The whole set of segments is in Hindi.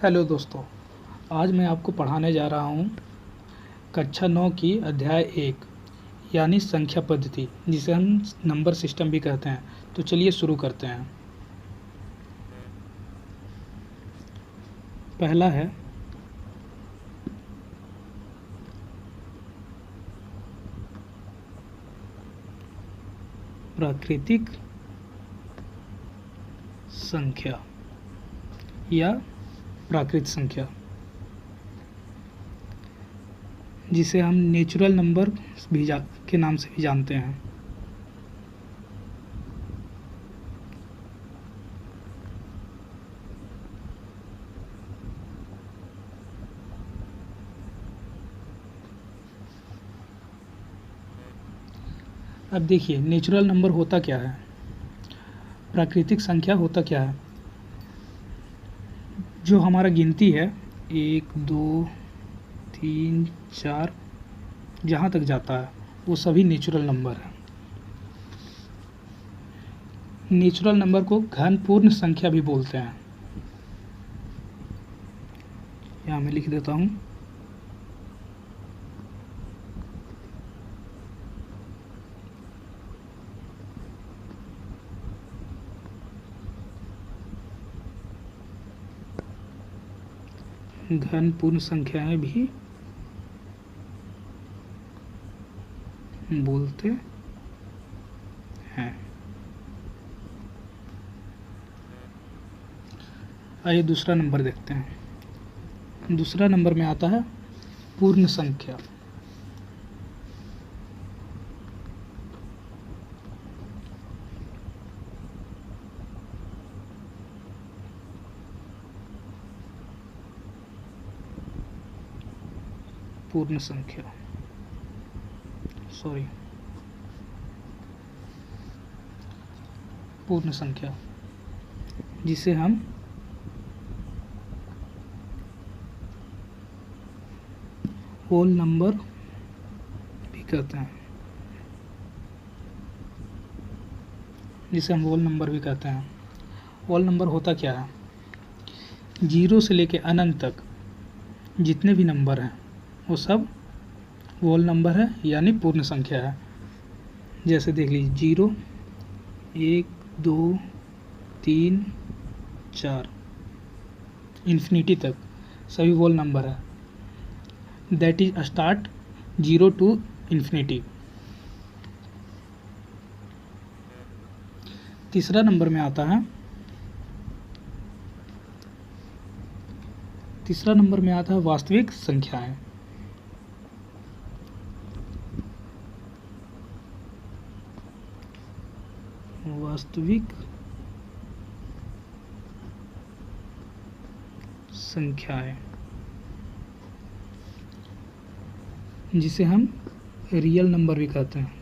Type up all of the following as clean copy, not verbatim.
हेलो दोस्तों, आज मैं आपको पढ़ाने जा रहा हूँ कक्षा 9 की अध्याय 1 यानी संख्या पद्धति, जिसे हम नंबर सिस्टम भी कहते हैं। तो चलिए शुरू करते हैं। पहला है प्राकृतिक संख्या या प्राकृत संख्या, जिसे हम नेचुरल नंबर के नाम से भी जानते हैं। अब देखिए, नेचुरल नंबर होता क्या है, प्राकृतिक संख्या होता क्या है। जो हमारा गिनती है 1 2 3 4 जहाँ तक जाता है वो सभी नेचुरल नंबर है। नेचुरल नंबर को घन पूर्ण संख्या भी बोलते हैं। यहाँ मैं लिख देता हूँ। घन पूर्ण संख्याएं भी बोलते हैं। आइए दूसरा नंबर देखते हैं। दूसरा नंबर में आता है पूर्ण संख्या। पूर्ण संख्या पूर्ण संख्या, जिसे हम होल नंबर भी कहते हैं। होल नंबर होता क्या है, 0 से लेके अनंत तक जितने भी नंबर हैं वो सब होल नंबर है, यानी पूर्ण संख्या है। जैसे देख लीजिए 0 1 2 3 4 इन्फिनिटी तक सभी होल नंबर है। That is start 0 to infinity. तीसरा नंबर में आता है वास्तविक संख्याएं। वास्तविक संख्याएं, जिसे हम रियल नंबर भी कहते हैं।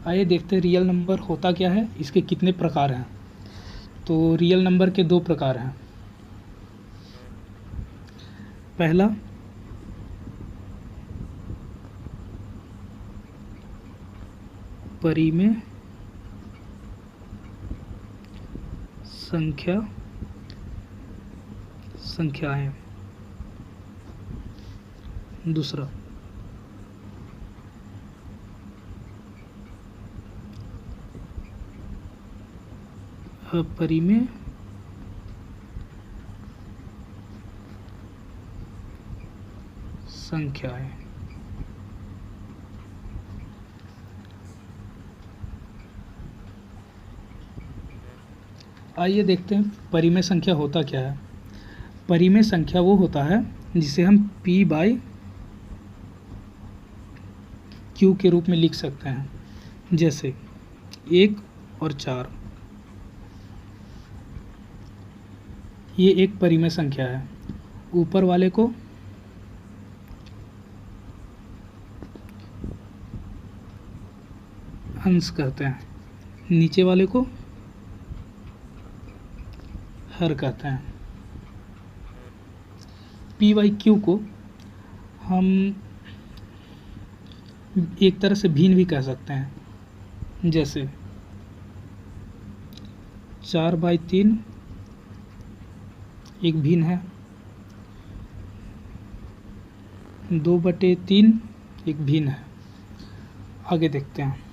आइए देखते हैं रियल नंबर होता क्या है, इसके कितने प्रकार हैं। तो रियल नंबर के 2 प्रकार हैं। पहला परिमेय संख्याएं। दूसरा अपरिमेय संख्याएं। आइए देखते हैं परिमेय संख्या होता क्या है। परिमेय संख्या वो होता है जिसे हम p/q के रूप में लिख सकते हैं, जैसे 1 और 4। ये एक परिमेय संख्या है। ऊपर वाले को अंश कहते हैं, नीचे वाले को हर कहते हैं। p/q को हम एक तरह से भिन्न भी कह सकते हैं। जैसे 4/3 एक भिन्न है, 2/3 एक भिन्न है। आगे देखते हैं।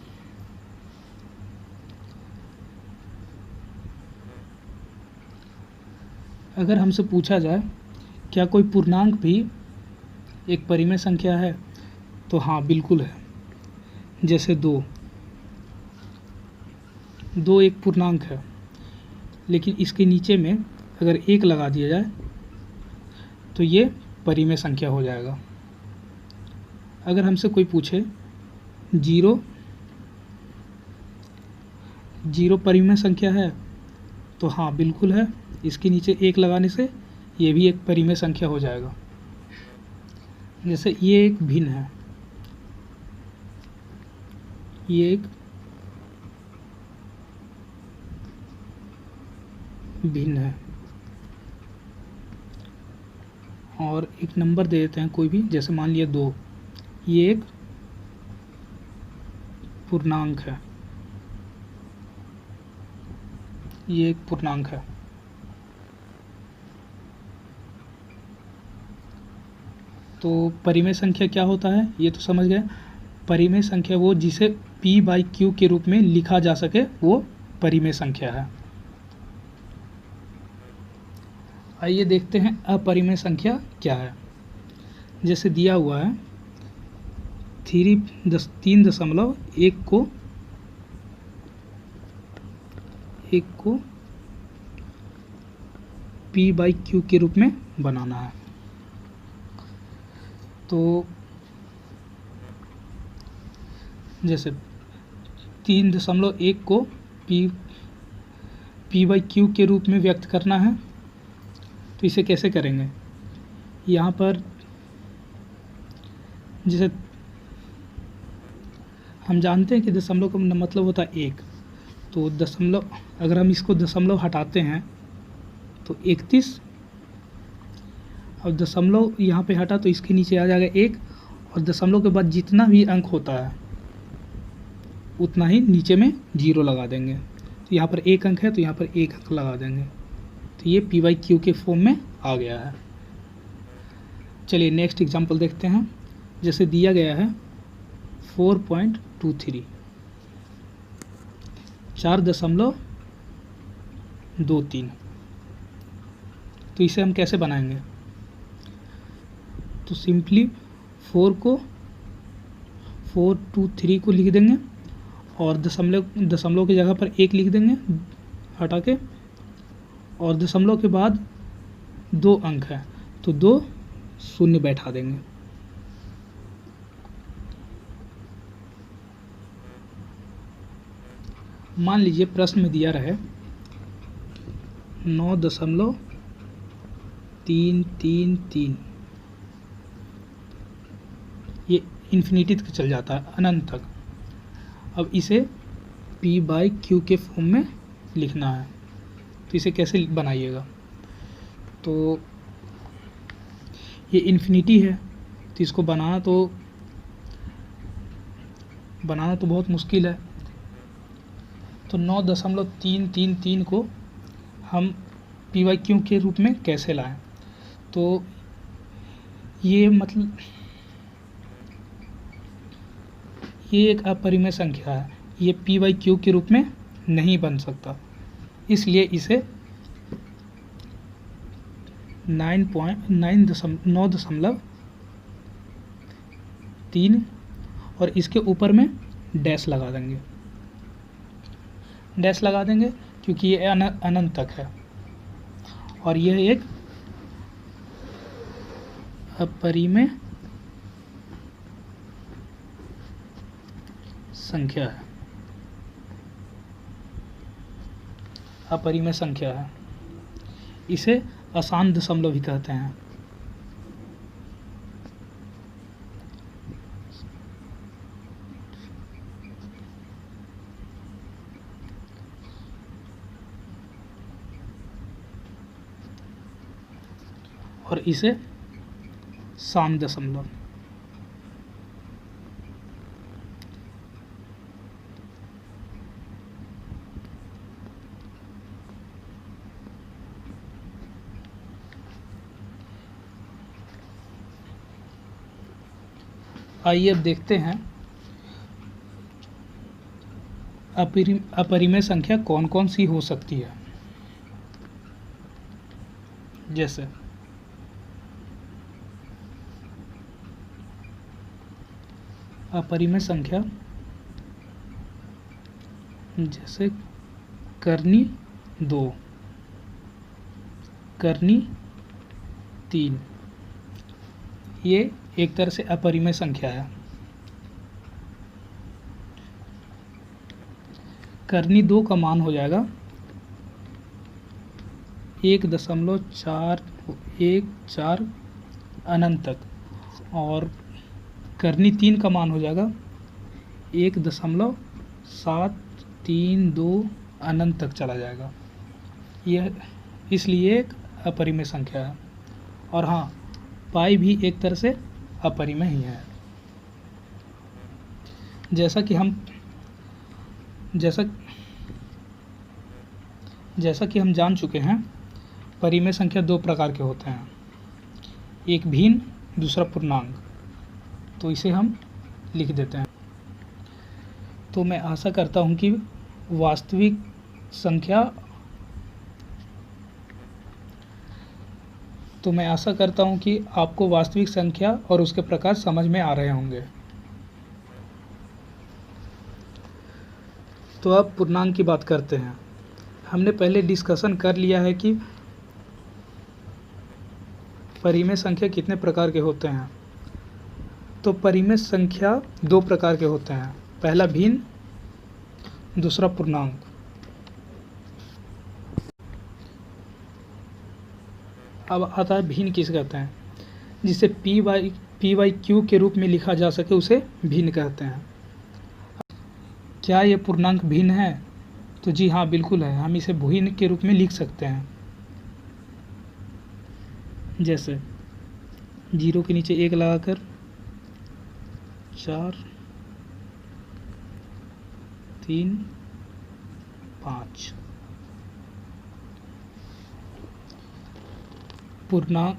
अगर हमसे पूछा जाए क्या कोई पूर्णांक भी एक परिमेय संख्या है, तो हाँ बिल्कुल है। जैसे 2 एक पूर्णांक है, लेकिन इसके नीचे में अगर 1 लगा दिया जाए तो ये परिमेय संख्या हो जाएगा। अगर हमसे कोई पूछे 0 परिमेय संख्या है, तो हाँ बिल्कुल है। इसके नीचे 1 लगाने से ये भी एक परिमेय संख्या हो जाएगा। जैसे ये एक भिन्न है, ये एक भिन्न है, और एक नंबर दे देते हैं कोई भी, जैसे मान लिया 2, ये एक पूर्णांक है, ये एक पूर्णांक है। तो परिमेय संख्या क्या होता है ये तो समझ गए। परिमेय संख्या वो जिसे p/q के रूप में लिखा जा सके वो परिमेय संख्या है। आइए देखते हैं अपरिमेय संख्या क्या है। जैसे दिया हुआ है 3.1 को p/q के रूप में बनाना है। तो जैसे 3.1 को p/q के रूप में व्यक्त करना है, तो इसे कैसे करेंगे। यहाँ पर जैसे हम जानते हैं कि दशमलव का मतलब होता है 1, तो दशमलव अगर हम इसको दशमलव हटाते हैं तो 31, अब दशमलव यहाँ पे हटा तो इसके नीचे आ जाएगा 1, और दशमलव के बाद जितना भी अंक होता है उतना ही नीचे में 0 लगा देंगे। तो यहाँ पर 1 अंक है तो यहाँ पर 1 अंक लगा देंगे, तो ये p/q के फॉर्म में आ गया है। चलिए नेक्स्ट एग्जांपल देखते हैं। जैसे दिया गया है 4.23, 4.23, तो इसे हम कैसे बनाएंगे। तो सिंपली 423 को लिख देंगे, और दशमलव की जगह पर 1 लिख देंगे हटा के, और दशमलव के बाद 2 अंक है तो 2 शून्य बैठा देंगे। मान लीजिए प्रश्न में दिया रहे 9.333, ये इन्फिनिटी तक चल जाता है, अनंत तक। अब इसे p/q के फॉर्म में लिखना है, तो इसे कैसे बनाइएगा। तो ये इन्फिनिटी है, तो इसको बनाना तो बहुत मुश्किल है। तो 9.333 को हम p/q के रूप में कैसे लाएं। तो ये मतलब ये एक अपरिमेय संख्या है, ये p/q के रूप में नहीं बन सकता, इसलिए इसे 9.3 और इसके ऊपर में डैश लगा देंगे, क्योंकि ये अनंत तक है, और यह एक अपरिमेय संख्या है, इसे आसान दशमलव भी कहते हैं। और इसे साम दशमलव। आइए अब देखते हैं अपरिमेय संख्या कौन कौन सी हो सकती है। जैसे अपरिमेय संख्या जैसे करनी 2, करनी 3, ये एक तरह से अपरिमेय संख्या है। करनी 2 का मान हो जाएगा 1.414 अनंत तक, और करनी 3 का मान हो जाएगा 1.732 अनंत तक चला जाएगा। यह इसलिए एक अपरिमेय संख्या है। और हाँ, पाई भी एक तरह से अपरिमेय ही है। जैसा कि हम जान चुके हैं, परिमेय संख्या 2 प्रकार के होते हैं, एक भिन्न, दूसरा पूर्णांक। तो इसे हम लिख देते हैं। तो मैं आशा करता हूं कि आपको वास्तविक संख्या और उसके प्रकार समझ में आ रहे होंगे। तो अब पूर्णांक की बात करते हैं। हमने पहले डिस्कशन कर लिया है कि परिमेय संख्या कितने प्रकार के होते हैं। तो परिमेय संख्या 2 प्रकार के होते हैं, पहला भिन्न, दूसरा पूर्णांक। अब आता है भिन्न किसे कहते हैं। जिसे p बाई q के रूप में लिखा जा सके उसे भिन्न कहते हैं। क्या ये पूर्णांक भिन्न है? तो जी हाँ, बिल्कुल है। हम इसे भिन्न के रूप में लिख सकते हैं। जैसे 0 के नीचे 1 लगाकर 4, 3, 5। पूर्णांक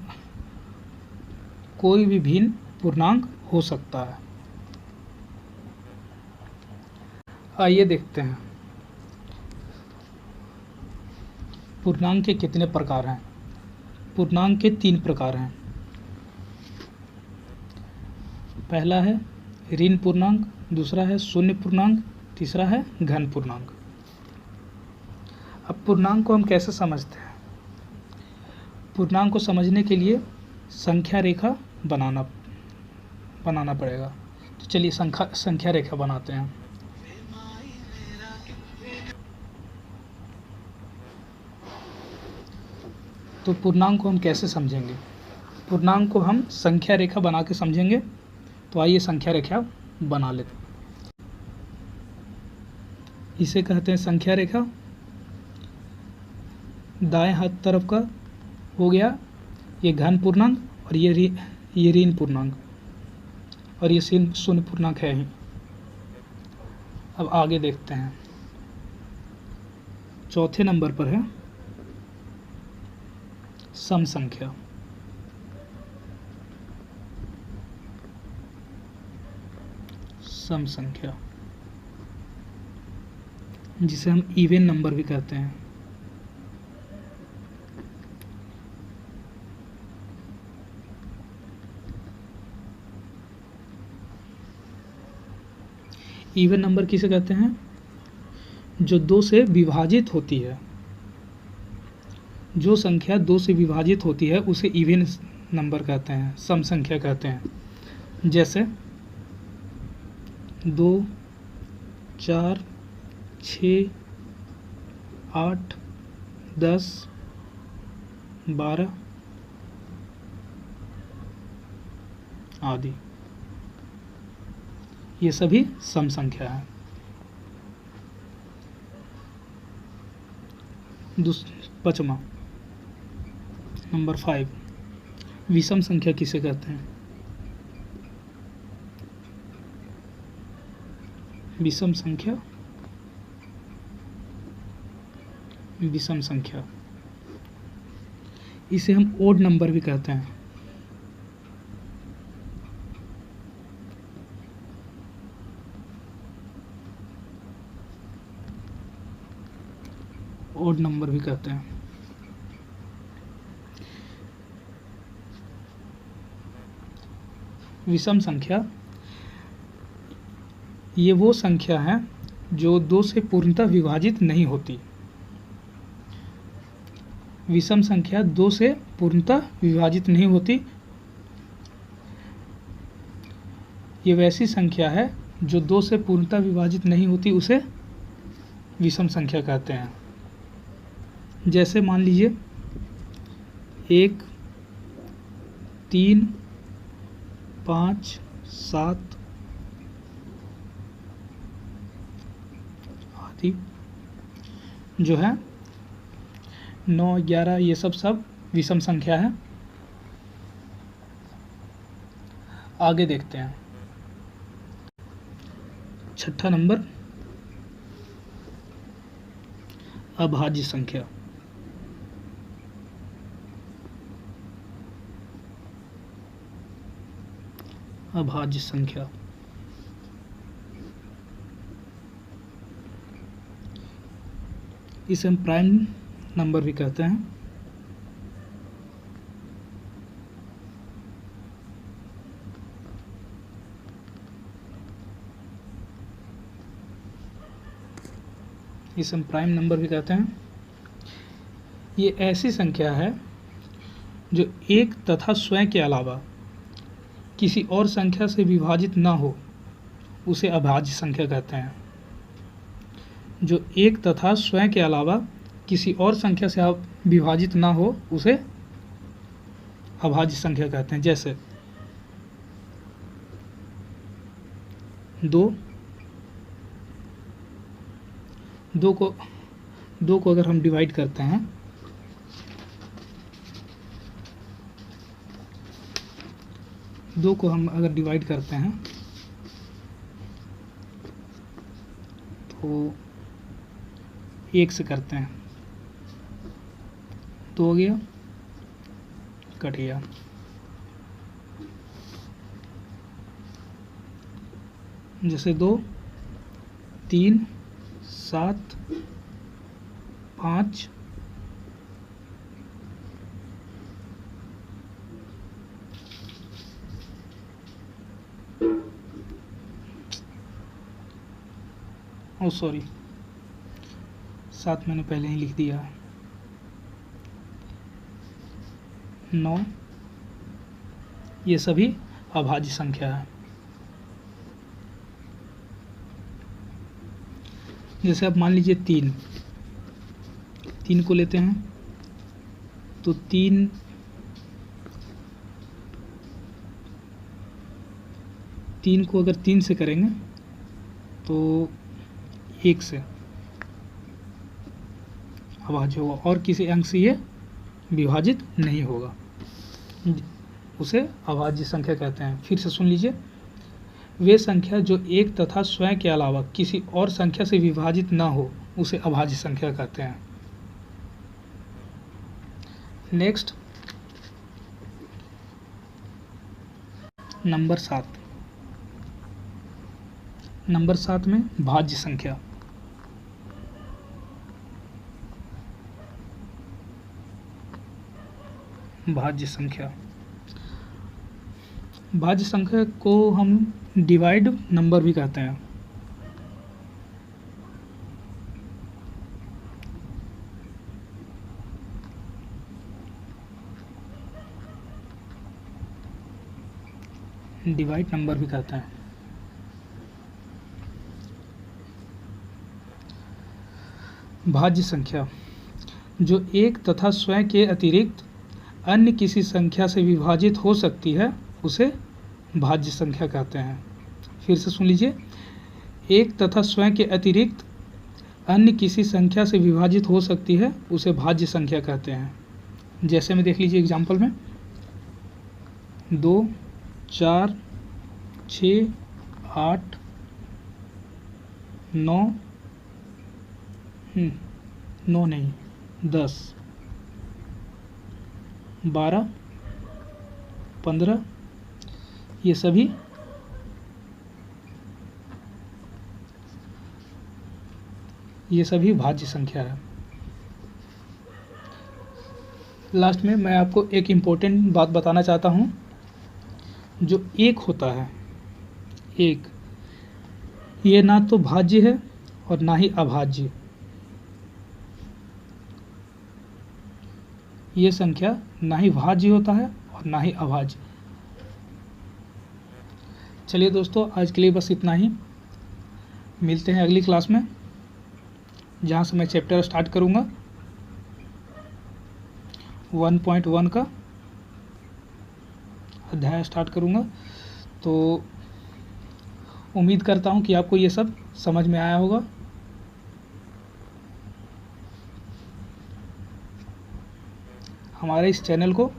कोई भी भिन्न पूर्णांक हो सकता है। आइए देखते हैं पूर्णांक के कितने प्रकार हैं। पूर्णांक के 3 प्रकार हैं। पहला है ऋण पूर्णांक, दूसरा है शून्य पूर्णांक, तीसरा है घन पूर्णांक। अब पूर्णांक को हम कैसे समझते हैं? पूर्णांक को समझने के लिए संख्या रेखा बनाना पड़ेगा। तो चलिए संख्या रेखा बनाते हैं। तो पूर्णांक को हम कैसे समझेंगे? पूर्णांक को हम संख्या रेखा बना के समझेंगे। तो आइए संख्या रेखा बना लेते हैं। इसे कहते हैं संख्या रेखा। दाएं हाथ तरफ का हो गया ये घन पूर्णांक, और ये ऋण पूर्णांक, और ये शून्य पूर्णांक है ही। अब आगे देखते हैं। चौथे नंबर पर है सम संख्या। सम संख्या जिसे हम इवन नंबर भी कहते हैं। इवन नंबर किसे कहते हैं? जो 2 से विभाजित होती है। जो संख्या 2 से विभाजित होती है उसे इवन नंबर कहते हैं, सम संख्या कहते हैं। जैसे 2, 4, 6, 8, 10, 12 आदि, ये सभी सम संख्या है। पांचवा नंबर 5 विषम संख्या किसे कहते हैं? विषम संख्या इसे हम ओड नंबर भी कहते हैं। ओड नंबर भी कहते हैं। विषम संख्या ये वो संख्या है जो 2 से पूर्णतः विभाजित नहीं होती। विषम संख्या 2 से पूर्णतः विभाजित नहीं होती। ये वैसी संख्या है जो 2 से पूर्णतः विभाजित नहीं होती, उसे विषम संख्या कहते हैं। जैसे मान लीजिए 1, 3, 5, 7 आदि जो है 9, 11 ये सब विषम संख्या है। आगे देखते हैं 6ठा नंबर अभाज्य संख्या। अभाज्य संख्या इसे हम प्राइम नंबर भी कहते हैं। इसे हम प्राइम नंबर भी कहते हैं। ये ऐसी संख्या है जो एक तथा स्वयं के अलावा किसी और संख्या से विभाजित ना हो, उसे अभाज्य संख्या कहते हैं। जो एक तथा स्वयं के अलावा किसी और संख्या से विभाजित ना हो, उसे अभाज्य संख्या कहते हैं। जैसे 2 को अगर हम डिवाइड करते हैं तो 1 से करते हैं, 2 हो गया, कट गया। जैसे 2, 3, 7, 5 सॉरी 7 मैंने पहले ही लिख दिया, 9 ये सभी अभाज्य संख्या है। जैसे अब मान लीजिए 3 को लेते हैं तो 3 को अगर 3 से करेंगे तो 1 से अभाज्य होगा और किसी अंक से ये विभाजित नहीं होगा, उसे अभाज्य संख्या कहते हैं। फिर से सुन लीजिए, वे संख्या जो एक तथा स्वयं के अलावा किसी और संख्या से विभाजित ना हो, उसे अभाज्य संख्या कहते हैं। नेक्स्ट नंबर 7 में भाज्य संख्या। भाज्य संख्या को हम डिवाइड नंबर भी कहते हैं। डिवाइड नंबर भी कहते हैं। भाज्य संख्या जो एक तथा स्वयं के अतिरिक्त अन्य किसी संख्या से विभाजित हो सकती है, उसे भाज्य संख्या कहते हैं। फिर से सुन लीजिए, एक तथा स्वयं के अतिरिक्त अन्य किसी संख्या से विभाजित हो सकती है, उसे भाज्य संख्या कहते हैं। जैसे में देख लीजिए एग्जाम्पल में 2, 4, 6, 8, 9 नहीं 10, 12, 15 ये सभी भाज्य संख्या है। लास्ट में मैं आपको एक इम्पोर्टेंट बात बताना चाहता हूँ। जो एक होता है, एक, ये ना तो भाज्य है और ना ही अभाज्य। ये संख्या ना ही भाज्य होता है और ना ही अभाज्य। चलिए दोस्तों, आज के लिए बस इतना ही। मिलते हैं अगली क्लास में, जहाँ से मैं चैप्टर स्टार्ट करूँगा 1.1 का अध्याय स्टार्ट करूँगा। तो उम्मीद करता हूँ कि आपको ये सब समझ में आया होगा। हमारे इस चैनल को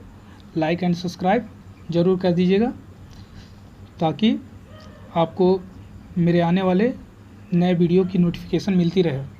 लाइक एंड सब्सक्राइब ज़रूर कर दीजिएगा, ताकि आपको मेरे आने वाले नए वीडियो की नोटिफिकेशन मिलती रहे।